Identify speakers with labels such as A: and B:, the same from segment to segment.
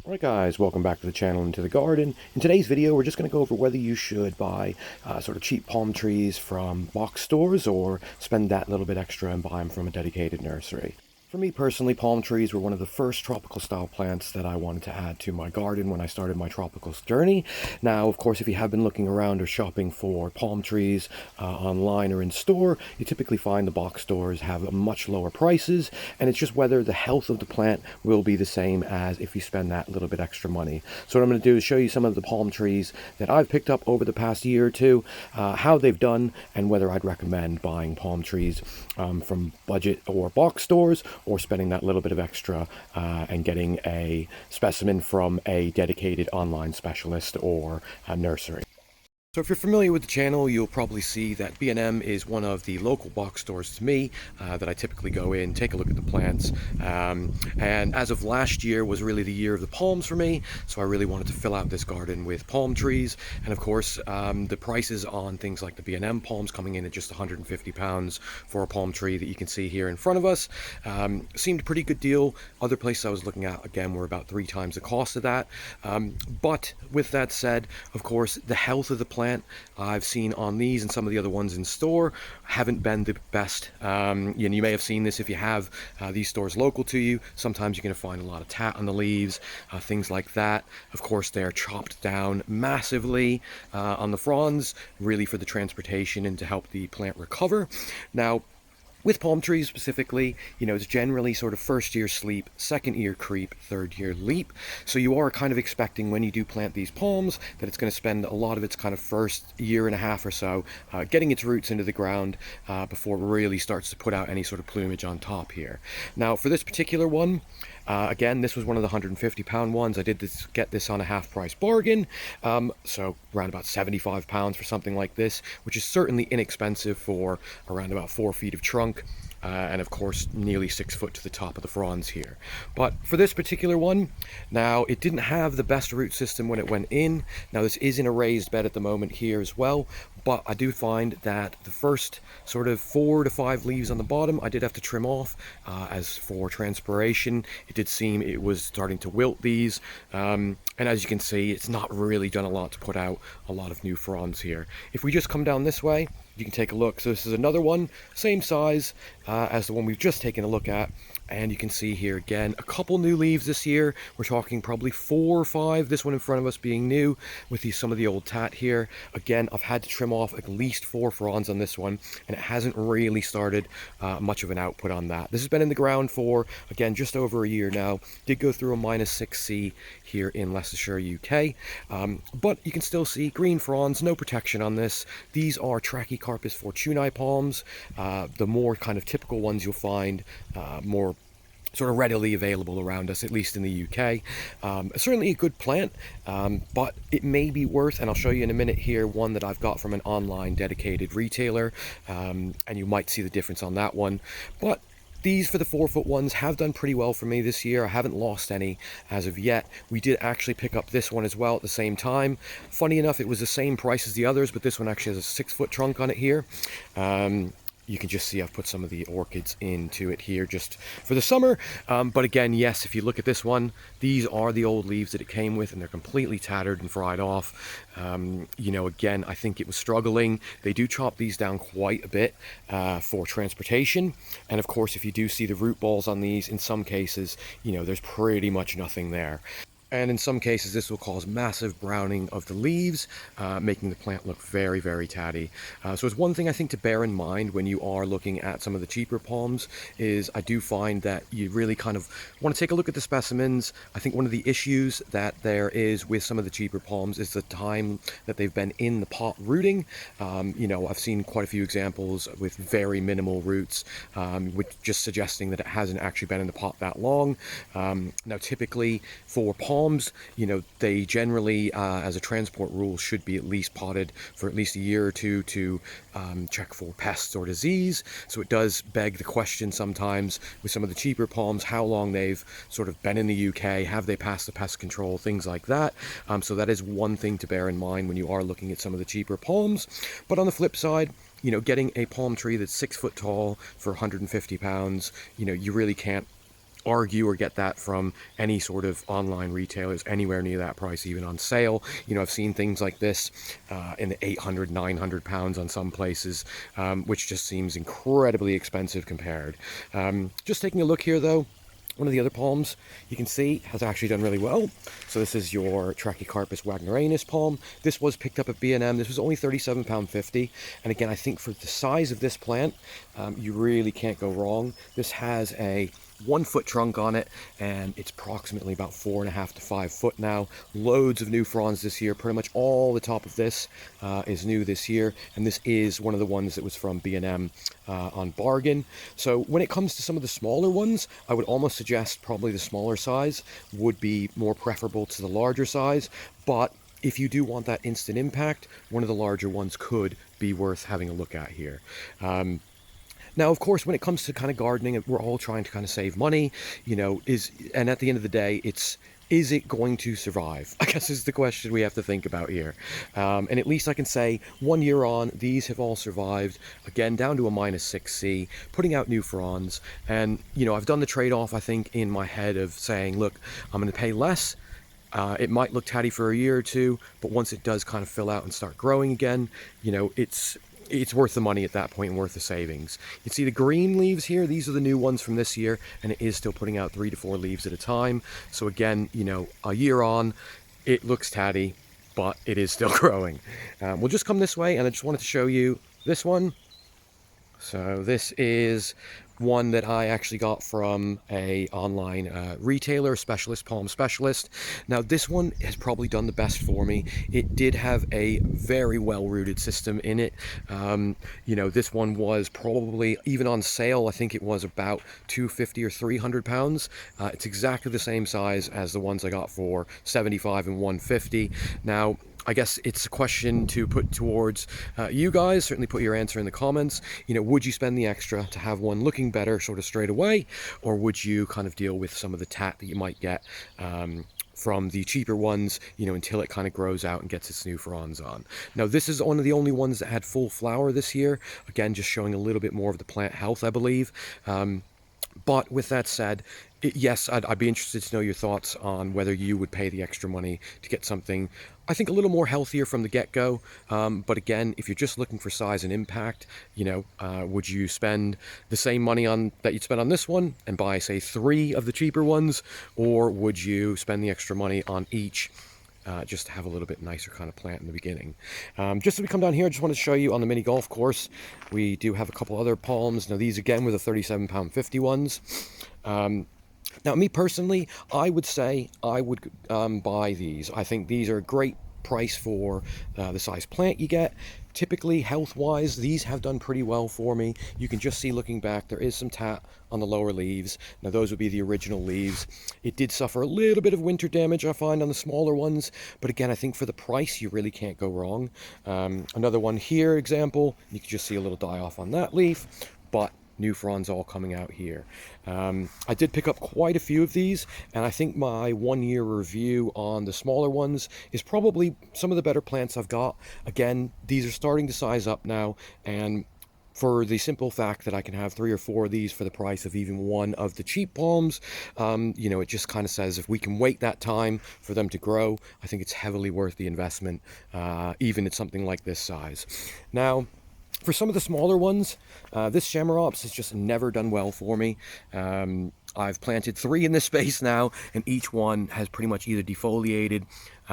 A: Alright guys, welcome back to the channel and to the garden. In today's video we're just going to go over whether you should buy sort of cheap palm trees from box stores or spend that little bit extra and buy them from a dedicated nursery. For me personally, palm trees were one of the first tropical style plants that I wanted to add to my garden when I started my tropical journey. Now, of course, if you have been looking around or shopping for palm trees online or in store, you typically find the box stores have much lower prices, and it's just whether the health of the plant will be the same as if you spend that little bit extra money. So what I'm going to do is show you some of the palm trees that I've picked up over the past year or two, how they've done, and whether I'd recommend buying palm trees from budget or box stores, or spending that little bit of extra and getting a specimen from a dedicated online specialist or a nursery. So if you're familiar with the channel, you'll probably see that B&M is one of the local box stores to me that I typically go in, take a look at the plants. And as of last year was really the year of the palms for me, so I really wanted to fill out this garden with palm trees. And of course, the prices on things like the B&M palms coming in at just £150 for a palm tree that you can see here in front of us seemed a pretty good deal. Other places I was looking at, again, were about 3 times the cost of that. But with that said, of course, the health of the plant I've seen on these and some of the other ones in store haven't been the best. You may have seen this if you have these stores local to you. Sometimes you're going to find a lot of tat on the leaves, things like that. Of course, they're chopped down massively on the fronds, really for the transportation and to help the plant recover. Now, with palm trees specifically, it's generally sort of first year sleep, second year creep, third year leap. So you are kind of expecting when you do plant these palms that it's going to spend a lot of its kind of first year and a half or so getting its roots into the ground before it really starts to put out any sort of plumage on top here. Now for this particular one, again, this was one of the £150 ones. I did get this on a half price bargain, so around about £75 for something like this, which is certainly inexpensive for around about 4 feet of trunk. And of course nearly 6 foot to the top of the fronds here. But for this particular one, now it didn't have the best root system when it went in. Now this is in a raised bed at the moment here as well, but I do find that the first sort of 4 to 5 leaves on the bottom I did have to trim off. As for transpiration, it did seem it was starting to wilt these, and as you can see, it's not really done a lot to put out a lot of new fronds here. If we just come down this way, you can take a look. So this is another one, same size as the one we've just taken a look at, and you can see here again a couple new leaves this year. We're talking probably 4 or 5, this one in front of us being new with some of the old tat here. Again, I've had to trim off at least 4 fronds on this one, and it hasn't really started much of an output on that. This has been in the ground for, again, just over a year now. Did go through a -6C here in Leicestershire, UK, but you can still see green fronds, no protection on this. These are Trachycarpus palms, the more kind of typical ones you'll find more sort of readily available around us, at least in the UK. Certainly a good plant, but it may be worth, and I'll show you in a minute here, one that I've got from an online dedicated retailer, and you might see the difference on that one. But these, for the 4-foot ones, have done pretty well for me this year. I haven't lost any as of yet. We did actually pick up this one as well at the same time. Funny enough, it was the same price as the others, but this one actually has a 6-foot trunk on it here. You can just see I've put some of the orchids into it here just for the summer. But again, yes, if you look at this one, these are the old leaves that it came with, and they're completely tattered and fried off. Again, I think it was struggling. They do chop these down quite a bit for transportation. And of course, if you do see the root balls on these, in some cases, there's pretty much nothing there. And in some cases, this will cause massive browning of the leaves, making the plant look very, very tatty. So it's one thing I think to bear in mind when you are looking at some of the cheaper palms is I do find that you really kind of want to take a look at the specimens. I think one of the issues that there is with some of the cheaper palms is the time that they've been in the pot rooting. I've seen quite a few examples with very minimal roots, which just suggesting that it hasn't actually been in the pot that long. Now, typically for palms, they generally, as a transport rule, should be at least potted for at least a year or two to check for pests or disease. So it does beg the question sometimes with some of the cheaper palms, how long they've sort of been in the UK, have they passed the pest control, things like that. So that is one thing to bear in mind when you are looking at some of the cheaper palms. But on the flip side, getting a palm tree that's 6 foot tall for £150, you really can't argue or get that from any sort of online retailers anywhere near that price, even on sale. You know, I've seen things like this in the 800, 900 pounds on some places, which just seems incredibly expensive compared. Just taking a look here though, one of the other palms you can see has actually done really well. So this is your Trachycarpus wagneranus palm. This was picked up at B&M. This was only £37.50. And again, I think for the size of this plant, you really can't go wrong. This has a 1 foot trunk on it, and it's approximately about 4.5 to 5 foot now. Loads of new fronds this year. Pretty much all the top of this is new this year, and this is one of the ones that was from B&M on bargain. So when it comes to some of the smaller ones, I would almost suggest probably the smaller size would be more preferable to the larger size, but if you do want that instant impact, one of the larger ones could be worth having a look at here. Now, of course, when it comes to kind of gardening, we're all trying to kind of save money, you know, and at the end of the day, is it going to survive? I guess is the question we have to think about here. And at least I can say 1 year on, these have all survived, again, down to a -6C, putting out new fronds. And, you know, I've done the trade-off, I think, in my head of saying, look, I'm going to pay less. It might look tatty for a year or two, but once it does kind of fill out and start growing again, you know, it's worth the money at that point and worth the savings. You can see the green leaves here. These are the new ones from this year, and it is still putting out 3 to 4 leaves at a time. So again, you know, a year on, it looks tatty, but it is still growing. We'll just come this way, and I just wanted to show you this one. So this is one that I actually got from a online retailer, specialist, palm specialist. Now this one has probably done the best for me. It did have a very well-rooted system in it. You know, this one was probably, even on sale, I think it was about 250 or 300 pounds. It's exactly the same size as the ones I got for 75 and 150. Now, I guess it's a question to put towards you guys. Certainly put your answer in the comments. You know, would you spend the extra to have one looking better sort of straight away, or would you kind of deal with some of the tat that you might get from the cheaper ones, you know, until it kind of grows out and gets its new fronds on. Now, this is one of the only ones that had full flower this year. Again, just showing a little bit more of the plant health, I believe. But with that said, yes, I'd be interested to know your thoughts on whether you would pay the extra money to get something, I think, a little more healthier from the get-go. But again, if you're just looking for size and impact, you know, would you spend the same money on that you'd spend on this one and buy, say, 3 of the cheaper ones? Or would you spend the extra money on each just to have a little bit nicer kind of plant in the beginning? Just as we come down here, I just want to show you on the mini golf course, we do have a couple other palms. Now these again were the 37-pound-50 ones. Now me personally, I would say I would buy these. I think these are a great price for the size plant you get. Typically, health-wise, these have done pretty well for me. You can just see looking back, there is some tat on the lower leaves. Now those would be the original leaves. It did suffer a little bit of winter damage, I find, on the smaller ones, but again, I think for the price, you really can't go wrong. Another one here, example, you can just see a little die off on that leaf, but new fronds all coming out here. I did pick up quite a few of these, and I think my 1 year review on the smaller ones is probably some of the better plants I've got. Again, these are starting to size up now, and for the simple fact that I can have 3 or 4 of these for the price of even one of the cheap palms, you know, it just kind of says if we can wait that time for them to grow, I think it's heavily worth the investment, even at something like this size. Now, for some of the smaller ones, this Chamaerops has just never done well for me. I've planted 3 in this space now, and each one has pretty much either defoliated.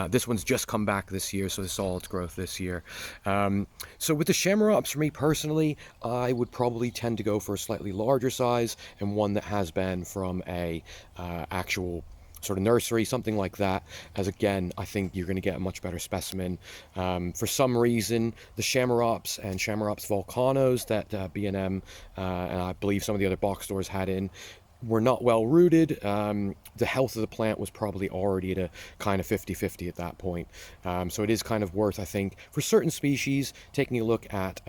A: This one's just come back this year, so this is all its growth this year. So with the Chamaerops, for me personally, I would probably tend to go for a slightly larger size, and one that has been from a actual sort of nursery, something like that, as again, I think you're going to get a much better specimen. For some reason, the Chamaerops and Chamaerops volcanos that B&M and I believe some of the other box stores had in were not well rooted. The health of the plant was probably already at a kind of 50-50 at that point. So it is kind of worth, I think, for certain species, taking a look at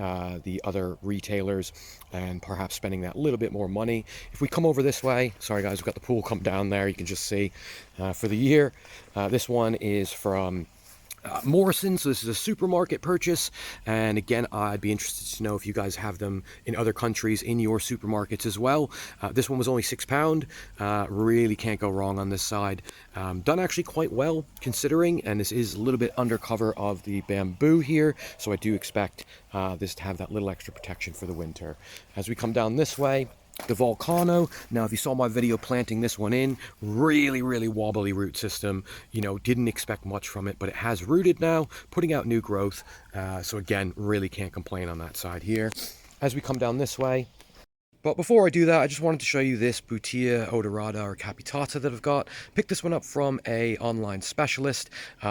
A: the other retailers and perhaps spending that little bit more money. If we come over this way, sorry guys, we've got the pool come down there, you can just see for the year. This one is from Morrisons. So this is a supermarket purchase, and again, I'd be interested to know if you guys have them in other countries in your supermarkets as well. This one was only £6. Really can't go wrong on this side. Done actually quite well considering, and this is a little bit under cover of the bamboo here, so I do expect this to have that little extra protection for the winter. As we come down this way, the Volcano. Now, if you saw my video planting this one in, really wobbly root system. You know, didn't expect much from it, but it has rooted now, putting out new growth. So again, really can't complain on that side here. As we come down this way, but before I do that, I just wanted to show you this Butia odorata or capitata that I've got. Picked this one up from a online specialist.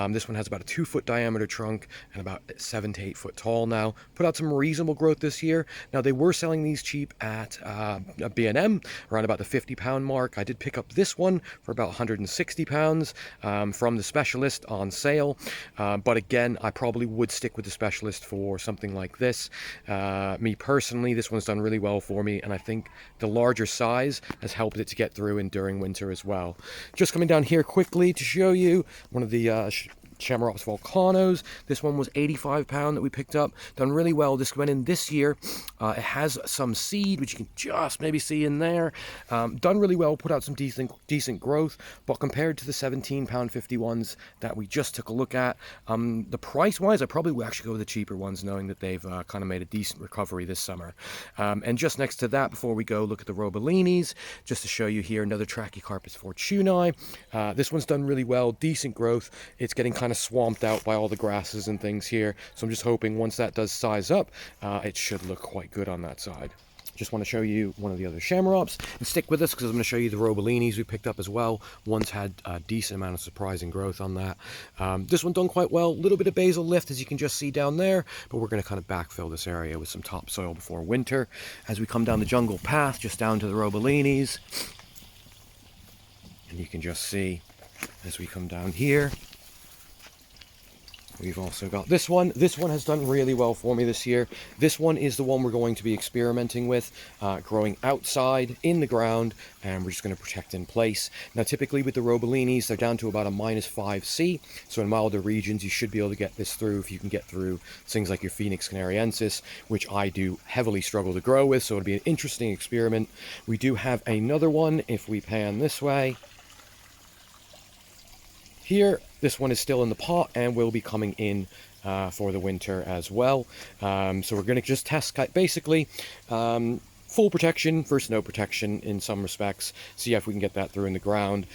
A: This one has about a 2-foot diameter trunk and about 7 to 8 foot tall now. Put out some reasonable growth this year. Now, they were selling these cheap at a B&M, around about the £50 mark. I did pick up this one for about £160 from the specialist on sale. But again, I probably would stick with the specialist for something like this. Me personally, this one's done really well for me, and I think the larger size has helped it to get through and during winter as well. Just coming down here quickly to show you one of the Trachycarpus Volcanos. This one was £85 that we picked up. Done really well. This went in this year. It has some seed, which you can just maybe see in there. Done really well. Put out some decent growth. But compared to the £17.50 ones that we just took a look at, the price-wise, I probably would actually go with the cheaper ones, knowing that they've kind of made a decent recovery this summer. And just next to that, before we go look at the Robellinis, just to show you here, another Trachycarpus fortunei. This one's done really well. Decent growth. It's getting kind of swamped out by all the grasses and things here, so I'm just hoping once that does size up, it should look quite good on that side. Just want to show you one of the other shamrops, and stick with us because I'm going to show you the Robellinis we picked up as well. One's had a decent amount of surprising growth on that. This one done quite well. A little bit of basil lift, as you can just see down there, but we're going to kind of backfill this area with some topsoil before winter. As we come down the jungle path, just down to the Robellinis, and you can just see as we come down here, we've also got this one. This one has done really well for me this year. This one is the one we're going to be experimenting with, growing outside in the ground, and we're just going to protect in place. Now, typically with the Robellinis, they're down to about a -5C, so in milder regions, you should be able to get this through if you can get through things like your Phoenix canariensis, which I do heavily struggle to grow with, so it'll be an interesting experiment. We do have another one if we pan this way. Here, this one is still in the pot and will be coming in for the winter as well. So we're going to just test basically full protection versus no protection in some respects. See if we can get that through in the ground.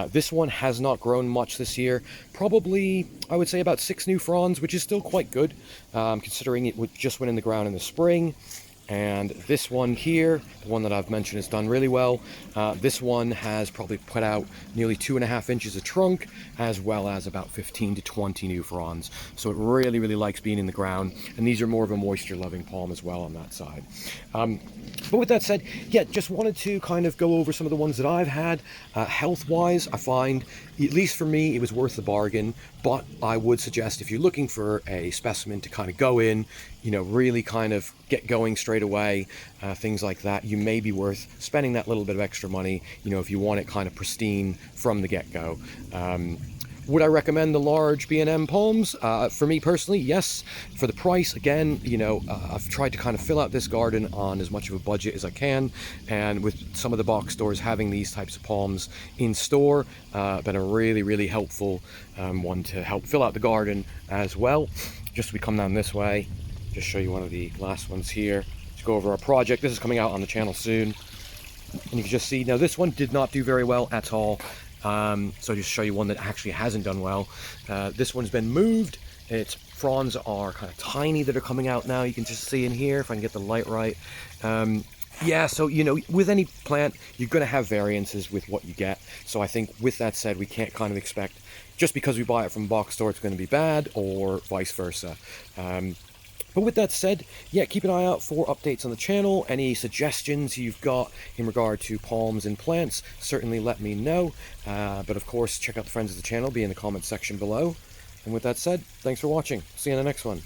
A: This one has not grown much this year. Probably, I would say about 6 new fronds, which is still quite good, considering it just went in the ground in the spring. And this one here, the one that I've mentioned, has done really well. This one has probably put out nearly 2.5 inches of trunk, as well as about 15 to 20 new fronds. So it really likes being in the ground. And these are more of a moisture-loving palm as well on that side. But with that said, yeah, just wanted to kind of go over some of the ones that I've had. Health-wise, I find, at least for me, it was worth the bargain. But I would suggest if you're looking for a specimen to kind of go in, you know, really kind of get going straight away, things like that, you may be worth spending that little bit of extra money, you know, if you want it kind of pristine from the get-go. Would I recommend the large B&M palms? For me personally, yes. For the price, again, you know, I've tried to kind of fill out this garden on as much of a budget as I can, and with some of the box stores having these types of palms in store, been a really helpful one to help fill out the garden as well. Just as we come down this way, just show you one of the last ones here to go over our project. This is coming out on the channel soon, and you can just see now this one did not do very well at all. So just show you one that actually hasn't done well. This one's been moved. Its fronds are kind of tiny that are coming out now. You can just see in here if I can get the light right. Yeah, so, you know, with any plant, you're going to have variances with what you get. So I think with that said, we can't kind of expect just because we buy it from a box store, it's going to be bad, or vice versa. But with that said, yeah, keep an eye out for updates on the channel. Any suggestions you've got in regard to palms and plants, certainly let me know. But of course, check out the friends of the channel, be in the comments section below. And with that said, thanks for watching. See you in the next one.